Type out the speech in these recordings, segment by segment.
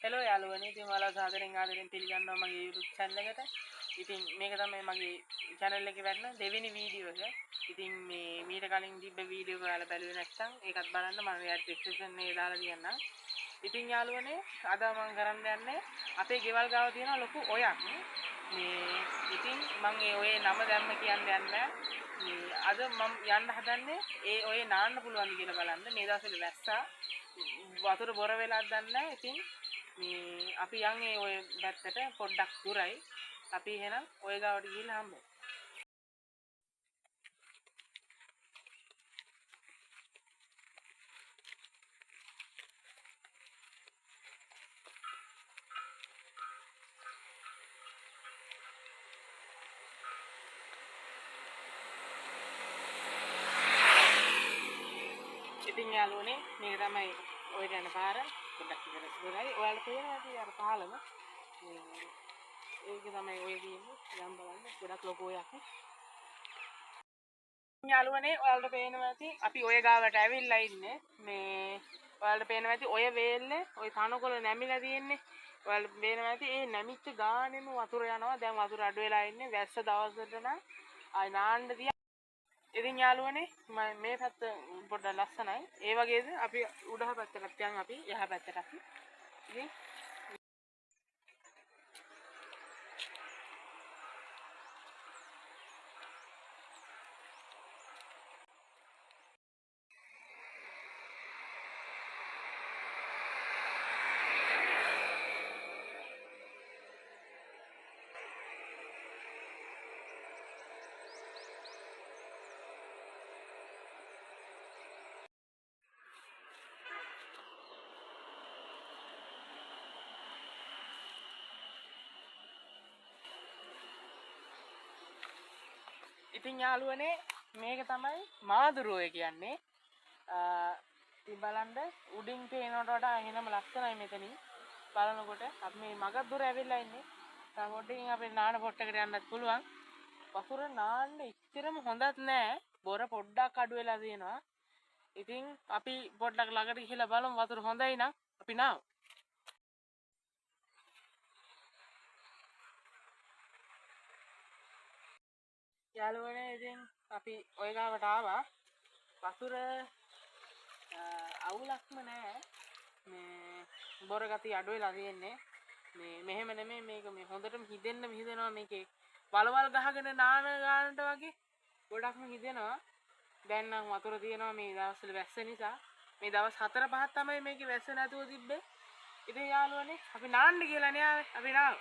Hello යාළුවනේ ඉතින් ඔයාලා සාදරෙන් ආදරෙන් පිළිගන්නවා මගේ YouTube channel එකට. ඉතින් මේක තමයි මගේ channel එකේ වැටෙන දෙවෙනි වීඩියෝ එක. ඉතින් මේ මීට කලින් තිබ්බ වීඩියෝ එක ඔයාලා බැලුවේ නැත්නම් ඒකත් බලන්න මම එයාට description එකේ දාලා තියන්නම්. ඉතින් යාළුවනේ අද මම කරන්න යන්නේ අපේ ගෙවල් ගාව තියෙන ලොකු ඔයක්. මේ ඉතින් මම ඒ ඔයේ නම දැම්ම කියන්න යන්නේ නැහැ. මේ අද මම යන්න හදන්නේ ඒ ඔයේ නාන්න පුළුවන්ද කියලා බලන්න. මේ දවස්වල වැස්සා වතුර බොර වෙලාද දන්නේ නැහැ. ඉතින් මේ අපි යන්නේ ඔය පැත්තට පොඩ්ඩක් දුරයි. අපි එහෙනම් ඔය ගාවට ගිහිල්ලා හම්බෙමු. ඉතින් යාළුවනේ මේක තමයි ඔය යන පාර. පොඩ්ඩක් ඉතල දුරයි. ඔයාලට පේනවා ඇති අර පහළම. ඒක තමයි ඔය කියන්නේ. යම් බලන්න ගොඩක් ලොකු ඔයක්. යාළුවනේ ඔයාලට පේනවා ඇති අපි ඔය ගාවට ඇවිල්ලා ඉන්නේ. මේ ඔයාලට පේනවා ඇති ඔය වේල්ලේ ඔය තනකොළ නැමිලා තියෙන්නේ. ඔයාලට පේනවා ඇති ඒ නැමිච්ච ගානෙම වතුර යනවා. දැන් වතුර අඩු වෙලා ඉන්නේ. වැස්ස දවසට නම් ආයි නාන්න තියා. ඉතින් යාළුවනේ මේ පැත්ත පොඩ්ඩක් ලස්සනයි. ඒ වගේද අපි උඩහ පැත්තකට යන් අපි යහ පැත්තට අපි. ඉතින් ඉතින් යාළුවනේ මේක තමයි මාදුරුවය කියන්නේ. ඉතින් බලන්න උඩින් පේනවට වඩා එහෙනම ලස්සනයි මෙතනින්. බලනකොට අපි මේ මගක් දුර ඇවිල්ලා ඉන්නේ. දැන් පොඩ්ඩකින් අපේ නාන පොට්ටකට යන්නත් පුළුවන්. වතුර නාන්න ඉච්චරම හොඳත් නෑ. බොර පොඩ්ඩක් අඩු වෙලා තියෙනවා. ඉතින් අපි පොඩ්ඩක් ළඟට ගිහිල්ලා බලමු වතුර හොඳයි නම් අපි නාමු. යාළුවනේ ඉතින් අපි ඔය ගාවට ආවා. වතුර අවුලක්ම නෑ. මේ බොර ගතිය අඩු වෙලා තියෙන්නේ. මේ මෙහෙම නෙමෙයි මේක මේ හොඳටම හිදෙනවා මේකේ. වලවල් ගහගෙන නාන ගන්නට වගේ ගොඩක්ම හිදෙනවා. දැන් නම් වතුර තියෙනවා මේ දවස්වල වැස්ස නිසා. මේ දවස් 4-5ක් තමයි මේකේ වැස්ස නැතුව තිබ්බේ. ඉතින් යාළුවනේ අපි නාන්න කියලා නේ ආවේ. අපි නාමු.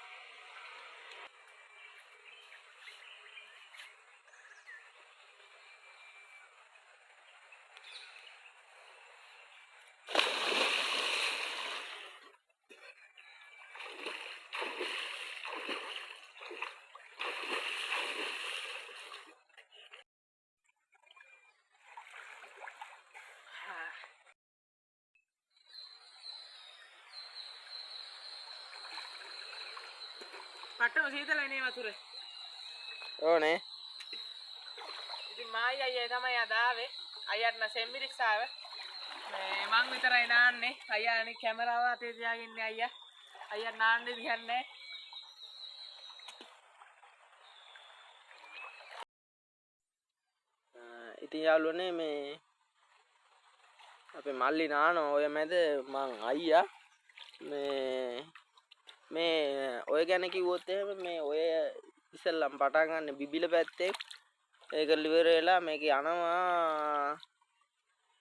පට්ටම සීතලයි නේ වතුර. ඕනේ. ඉතින් මායි අයියා තමයි අද ආවේ. අයියාට නම් සෙම්බිරික්ස් ආවේ. මේ මං විතරයි නාන්නේ. අයියා අනිත් කැමරාව අතේ තියාගෙන ඉන්නේ අයියා. අයියා නාන්නේ දිහන්නේ. ඉතින් යාළුවනේ මේ අපේ මල්ලි නානවා ඔය මැද මං අයියා මේ ඔය ගැන කිව්වොත් එහෙම මේ ඔය ඉස්සෙල්ලම් පටන් ගන්න බිබිල පැත්තේ ඒක liver වෙලා මේක යනවා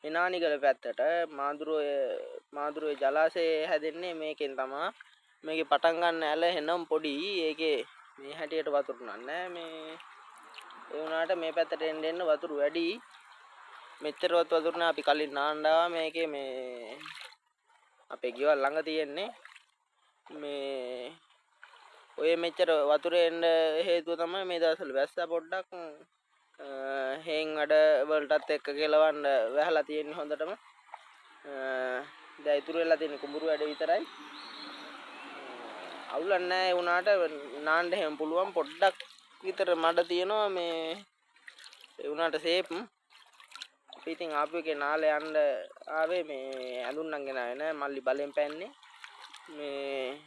එනානිකල පැත්තට මාදුරුවේ ජලාශය හැදෙන්නේ මේකෙන් තමයි. මේකේ පටන් ගන්න ඇල එනම් පොඩි ඒකේ මේ හැටියට වතුර නෑ මේ ඒ වුණාට මේ පැත්තට එන්න වතුර වැඩි. මෙච්චරවත් වතුර නෑ. අපි කලින් නාන්නා මේකේ මේ අපේ ගෙවල් ළඟ තියෙන්නේ මේ ඔය මෙච්චර වතුරේ එන්න හේතුව තමයි මේ දවස්වල වැස්සා පොඩ්ඩක් හේන් වැඩ වලටත් එක්ක කෙලවන්න වැහලා තියෙන්නේ හොඳටම. දැන් ඉතුරු වෙලා තියෙන කුඹුරු වැඩ විතරයි. අවුලක් නැහැ. ඒ වුණාට නාන්න හැම පුළුවන් පොඩ්ඩක් විතර මඩ තියෙනවා මේ ඒ වුණාට සේප් අපි ඉතින් ආපු එකේ නාලේ යන්න ආවේ මේ ඇඳුම් නම් ගෙනාවේ නෑ. මල්ලි බලෙන් පැන්නේ මේ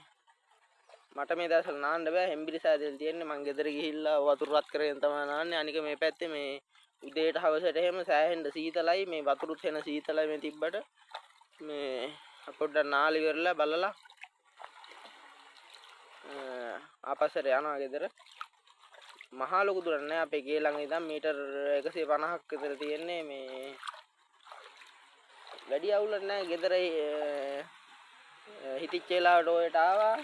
මට මේ දවස්වල නාන්න බෑ හෙම්බිරිස ඇදලා තියෙන්නේ මං ගෙදර ගිහිල්ලා වතුර රත් කරගෙන තමයි නාන්නේ අනික මේ පැත්තේ මේ උදේට හවසට එහෙම සෑහෙන්න සීතලයි මේ වතුරුත් වෙන සීතලයි මේ තිබ්බට මේ පොඩ්ඩක් නාලි වෙරලා බලලා ආපස්සට යනවා ගෙදර මහා ලොකු දුරක් නෑ අපේ ගේ ළඟ ඉඳන් මීටර් 150ක් විතර තියෙන්නේ මේ වැඩි අවුලක් නෑ ගෙදර හිටිච්ච වෙලාවට ඔයට ආවා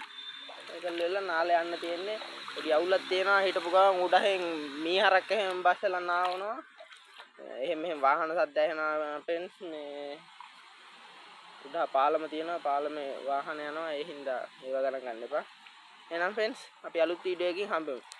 ඒකල් වෙලා නාලේ යන්න තියෙන්නේ පොඩි අවුලක් තියෙනවා හිටපු ගමන් උඩහෙන් මීහරක් එහෙම බස්සලා නාවනවා එහෙම වාහන සද්ද ඇහෙනවා ෆ්‍රෙන්ඩ්ස් මේ උඩ පාලම තියෙනවා පාලමේ වාහන යනවා ඒ හින්දා ඒව ගණන් ගන්න එපා එහෙනම් ෆ්‍රෙන්ඩ්ස් අපි අලුත් වීඩියෝ එකකින් හම්බෙමු